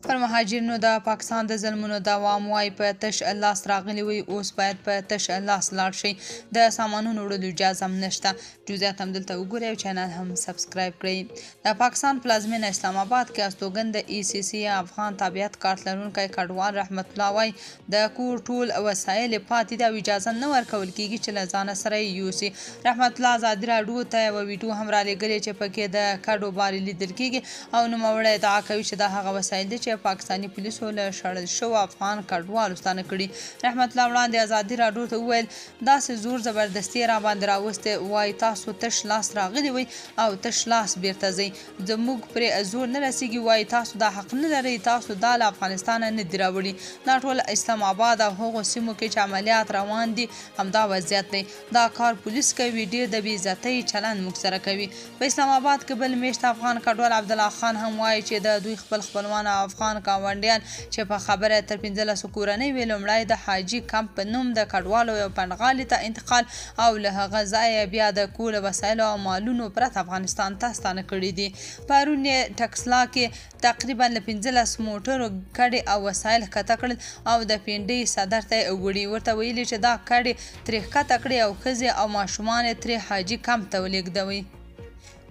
پر مهاجرینو د پاکستان د ظلمونو دوام وای په تش لاس راغلی وي اوس باید په تش لاس لاړ شي د سامانونو وړلو اجازه هم نشته. جزئیات هم دلته وګورئ او چینل هم سبسکرایب کړئ. د پاکستان پلازمینه اسلام آباد کې استوګن د ECC افغان تابعیت کارت لرونکی کډوال رحمت الله وای د کور ټول وسایل پاتې دي او اجازه نه ورکول کیږي چې له ځانه سره یې یوسي. رحمت الله ازادي راډیو ته یوه ویډیو هم رالیږلې چې پکې د کډو بارې لیدل کیږي او نوموړی ادعا کوي چې دا هغه وسایل دي چې پاکستاني پولیسو له شړل شوو افغان کډوالو ستانه کړي. رحمت الله وړاندې ازادي راډیو ته وویل داسې زور زبردستي را باندې راوستې وای تاسو تش لاس راغلي وئ او تش لاس بیرته ځئ زموږ پرې زور نه رسیږي وای تاسو دا حق نه لرئ تاسو دا له افغانستانه نه دي راوړي. دا ټول اسلام آباد او هغو سیمو کې چې عملیات روان دي همدا وضعیت دی. دا کار پولیس کوي ډېر د بې عزتۍ چلند موږ سره کوي. په اسلام آباد کې بل میشت افغان کډوال عبدالله خان هم وایي چې د دوی خپل خپلوان افغان ګاونډیان چې په خبره تر 15 کورنۍ وې لومړی د حاجي کمپ په نوم د کډوالو یو پنډغالي ته انتقال او له هغه ځایه بیا د کور وسایلو او مالونو پرته افغانستان ته ستانه کړي دي. پرون یې ټکسلا کې تقریبا له 15 موټرو کډې او وسایل ښکته کړل او د پینډۍ صدر ته یې وړي ورته ویلي چې دا کډې ترې ښکته کړي او ښځې او ماشومان یې ترې حاجي کمپ ته ولېږدوي.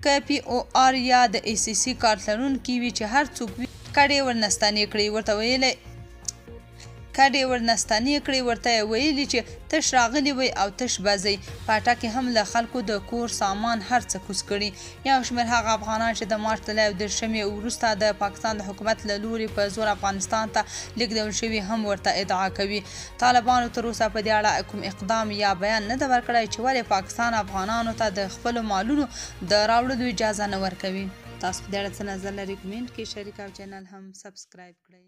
که POR یا د ECC کارت لرونکي وي چې هر څوک وي کډې ورنستانې کړي ورته ویلي ورته یې ویلي چې تش راغلي وئ او تش به ځئ. په اټه کې هم له خلکو د کور سامان هر څه کوز کړي. یو شمېر هغه افغانان چې د مارچ د 19 وروسته د پاکستان د حکومت له لوري په زور افغانستان ته لیږدول شوي هم ورته ادعا کوي. طالبانو تر اوسه په دې اړه کوم اقدام یا بیان نه ده ورکړی چې ولې پاکستان افغانانو ته د خپلو مالونو د راوړلو اجازه نه ورکوي. تاسو په دې اړه څه نظر لرئ؟ کمنټ کې شریک او چینل هم سبسکرایب کړئ.